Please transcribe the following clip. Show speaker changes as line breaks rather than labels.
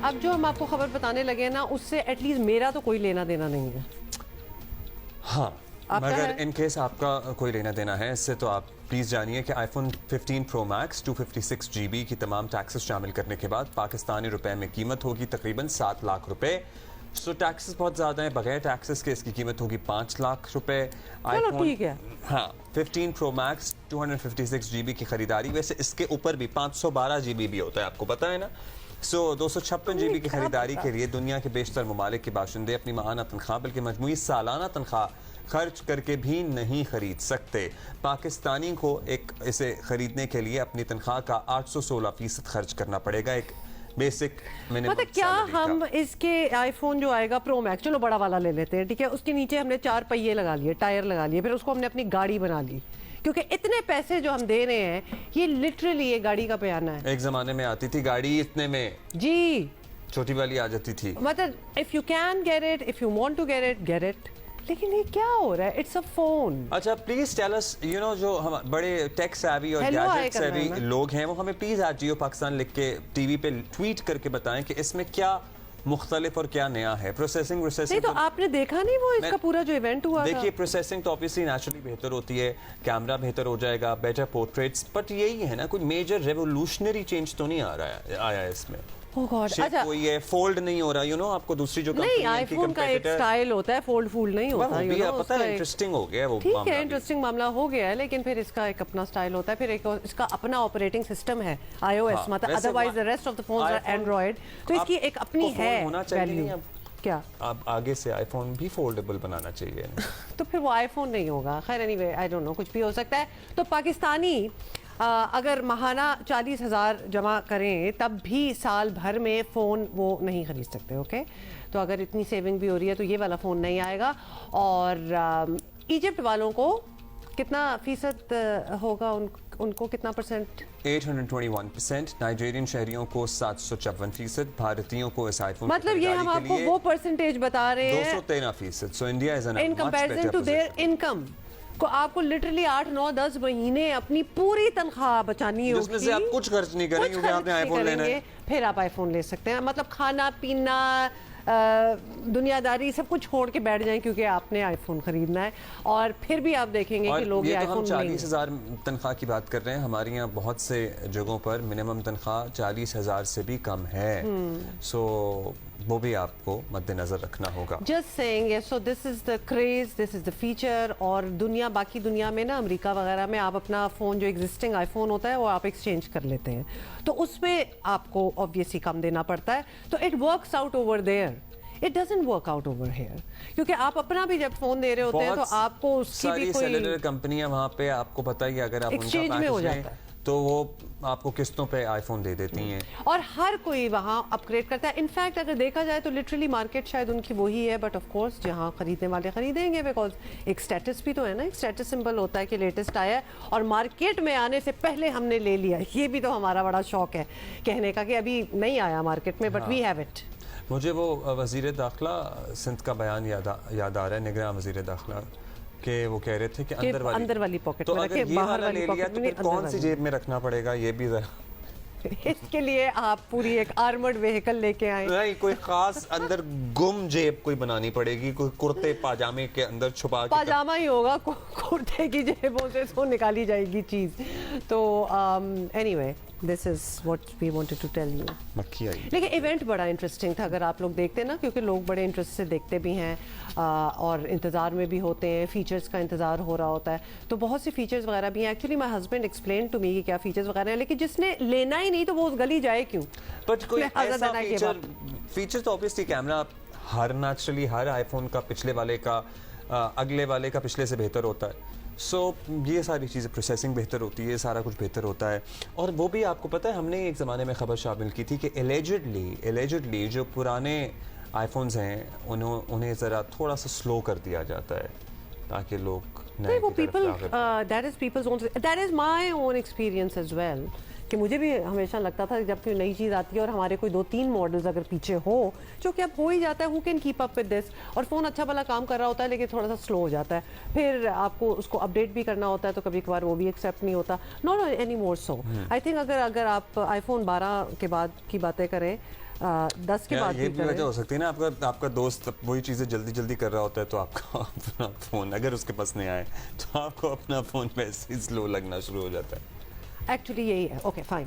اب جو ہم آپ کو خبر بتانے لگے نا اس سے ایٹ لیسٹ میرا تو کوئی لینا دینا نہیں ہے.
ہاں مگر ان کیس آپ کا کوئی لینا دینا ہے اس سے تو آپ پلیز جانیے کہ آئی فون 15 پرو میکس 256 جی بی کی تمام ٹیکسز شامل کرنے کے بعد پاکستانی روپے میں قیمت ہوگی تقریباً 7 لاکھ روپے. سو ٹیکسز بہت زیادہ ہیں, بغیر ٹیکسز کے اس کی قیمت ہوگی 5 لاکھ روپے.
چلو ٹھیک ہے.
ہاں 15 پرو میکس 256 جی بی کی خریداری, ویسے اس کے اوپر بھی 512 جی بی بھی ہوتا ہے, آپ کو پتا ہے نا. سو 256 جی بی کی خریداری کے لیے دنیا کے بیشتر ممالک کے باشندے اپنی ماہانہ تنخواہ بلکہ مجموعی سالانہ تنخواہ خرچ کر کے بھی نہیں خرید سکتے. پاکستانی کو اسے خریدنے کے لیے اپنی تنخواہ کا 816% خرچ کرنا پڑے گا, ایک بیسک منیمم
مطلب کیا ہم اس کے آئی فون جو آئے گا پرو میکس, چلو بڑا والا لے لیتے ہیں ٹھیک ہے, اس کے نیچے ہم نے 4 پہیے لگا لیے, ٹائر لگا لیے, پھر اس کو ہم نے اپنی گاڑی بنا لی, کیونکہ اتنے پیسے جو ہم دے رہے ہیں یہ لٹرلی یہ گاڑی کا پیانہ ہے.
ایک زمانے میں آتی تھی گاڑی اتنے میں,
جی
چھوٹی والی آ جاتی تھی.
مطلب if you can get it, if you want to get it, لیکن یہ کیا ہو رہا ہے, اٹس اے فون.
اچھا please tell us you know جو ہم بڑے ٹیک سیوی اور گیجٹ سیوی لوگ ہیں وہ ہمیں پلیز آج جیو پاکستان لکھ کے ٹی وی پہ ٹویٹ کر کے بتائیں کہ اس میں کیا مختلف اور کیا نیا ہے. پروسیسنگ
نہیں تو آپ نے دیکھا نہیں وہ اس کا پورا جو ایونٹ ہوا تھا.
دیکھیے پروسیسنگ تو obviously نیچرلی بہتر ہوتی ہے, کیمرہ بہتر ہو جائے گا, بیٹر پورٹریٹس, بٹ یہی ہے نا کوئی میجر ریولوشنری چینج تو نہیں آیا ہے اس میں. کوئی ہے فولڈ نہیں ہو رہا, یو نو آپ کو دوسری جو
نہیں آئی فون کا ایک سٹائل ہوتا ہے, فولڈ فولڈ نہیں ہوتا, یو نو
پتہ ہے انٹرسٹنگ ہو گیا وہ,
ٹھیک ہے انٹرسٹنگ معاملہ ہو گیا ہے, لیکن پھر اس کا ایک اپنا سٹائل ہوتا ہے, پھر ایک اس کا اپنا آپریٹنگ سسٹم ہے آئی او ایس, مطلب otherwise the rest of the phones are Android, تو اس کی ایک اپنی ہے ویلیو. کیا
اب آگے سے آئی فون بھی فولڈیبل بنانا چاہیے
تو پھر وہ آئی فون نہیں ہوگا. خیر any way I don't know, کچھ بھی ہو سکتا ہے. تو پاکستانی اگر ماہانہ 40,000 جمع کریں تب بھی سال بھر میں فون وہ نہیں خرید سکتے. اوکے تو اگر اتنی سیونگ بھی ہو رہی ہے تو یہ والا فون نہیں آئے گا. اور ایجپٹ والوں کو کتنا فیصد ہوگا, ان کو کتنا پرسنٹ؟
821%. نائجیرین شہریوں کو 754%. بھارتیوں کو اس آئی فون
مطلب یہ ہم آپ کو وہ پرسنٹیج بتا رہے ہیں
213%. So India is
in comparison to their income کو آپ کو لٹرلی 8 9 10 مہینے اپنی پوری تنخواہ بچانی ہوگی,
جس میں سے آپ کچھ خرچ نہیں کریں کیونکہ آپ نے آئی فون لینا ہے,
پھر آپ آئی فون لے سکتے ہیں. مطلب کھانا پینا دنیا داری سب کچھ چھوڑ کے بیٹھ جائیں کیونکہ آپ نے آئی فون خریدنا ہے, اور پھر بھی آپ دیکھیں گے کہ لوگ یہ آئی فون لیں گے.
40,000 تنخواہ کی بات کر رہے ہیں, ہمارے یہاں بہت سے جگہوں پر منیمم تنخواہ 40,000 سے بھی کم ہے. سو وہ بھی آپ کو مد نظر رکھنا ہوگا.
Just seeing so this is the craze, this is the feature. اور باقی دنیا میں نا امریکہ وغیرہ میں آپ اپنا فون جو ایگزسٹنگ آئی فون ہوتا ہے وہ آپ ایکسچینج کر لیتے ہیں, تو اس میں آپ کو obviously کم دینا پڑتا ہے. تو it works out over there, It doesn't work out over here. کیونکہ آپ اپنا بھی جب فون دے رہے ہوتے ہیں تو آپ کو اس کی بھی کوئی
ساری سیلولر کمپنیاں وہاں پہ آپ کو پتہ ہی اگر آپ ان کا پیکیج لیں تو وہ آپ کو قسطوں پہ آئی فون دے دیتی ہیں, اور
ہر کوئی وہاں اپ گریڈ کرتا ہے. انفیکٹ اگر دیکھا جائے تو لٹرلی مارکیٹ شاید ان کی وہی ہے, بٹ آف کورس جہاں خریدنے والے خریدیں گے, بیکاز ایک اسٹیٹس بھی تو ہے نا, ایک اسٹیٹس سمبل ہوتا ہے کہ لیٹسٹ آیا ہے اور مارکیٹ میں آنے سے پہلے ہم نے لے لیا. یہ بھی تو ہمارا بڑا شوق ہے کہنے کا کہ ابھی نہیں آیا مارکیٹ میں, بٹ وی ہیو اٹ.
مجھے وہ وزیر داخلہ سندھ کا بیان یاد آ رہا ہے, نگراں وزیر داخلہ, کہ وہ کہہ رہے تھے کہ
اندر والی پاکٹ
میں رکھے, باہر والی لے لیا تو پھر کون سی جیب میں رکھنا پڑے گا, یہ بھی ذرا
اس کے لیے آپ پوری ایک آرمرڈ وہیکل لے کے آئیں.
نہیں, کوئی خاص اندر گم جیب کوئی بنانی پڑے گی, کوئی کرتے پاجامے کے اندر چھپا کے,
پاجامہ ہی ہوگا, کرتے کی جیبوں سے سو نکالی جائے گی چیز. تو anyway this is what we wanted to tell you. لیکن ایونٹ بڑا انٹرسٹنگ تھا اگر آپ لوگ دیکھتے ہیں نا, کیونکہ لوگ بڑے انٹرسٹ سے دیکھتے بھی ہیں اور انتظار میں بھی ہوتے ہیں, فیچرز کا انتظار ہو رہا ہوتا ہے. تو بہت سی فیچرز وغیرہ بھی ہیں. Actually my husband explain to me کہ کیا فیچرز وغیرہ ہیں, لیکن جس نے لینا ہی نہیں تو وہ اس گلی جائے کیوں.
بٹ کوئی ایسا فیچر تو obviously کیمرہ ہر نیچرلی ہر آئی فون کا پچھلے والے کا اگلے والے کا پچھلے سے بہتر ہوتا ہے. سو یہ ساری چیزیں, پروسیسنگ بہتر ہوتی ہے, سارا کچھ بہتر ہوتا ہے. اور وہ بھی آپ کو پتہ ہے ہم نے ایک زمانے میں خبر شامل کی تھی کہ ایلیجڈلی جو پرانے آئی فونز ہیں انہیں ذرا تھوڑا سا سلو کر دیا جاتا ہے تاکہ لوگ نئے کی طرف راغب.
That is my own experience as well. کہ مجھے بھی ہمیشہ لگتا تھا جب کوئی نئی چیز آتی ہے اور ہمارے کوئی 2-3 ماڈلز اگر پیچھے ہو, جو کہ اب ہو ہی جاتا ہے, who can keep up with this, اور فون اچھا بھلا کام کر رہا ہوتا ہے لیکن تھوڑا سا سلو ہو جاتا ہے, پھر آپ کو اس کو اپڈیٹ بھی کرنا ہوتا ہے تو کبھی کبھار وہ بھی ایکسیپٹ نہیں ہوتا. Not any more so. I think اگر آپ آئی فون 12 کے بعد کی باتیں کریں 10 کے بعد
یہ
بھی
بھی وجہ
کریں.
ہو سکتی ہے نا, آپ کا دوست وہی چیزیں جلدی جلدی کر رہا ہوتا ہے تو آپ کا اپنا فون اگر اس کے پاس نہیں آئے تو آپ کو اپنا فون ویسے ہی سلو لگنا شروع ہو جاتا ہے.
ایکچولی یہی ہے. Okay fine.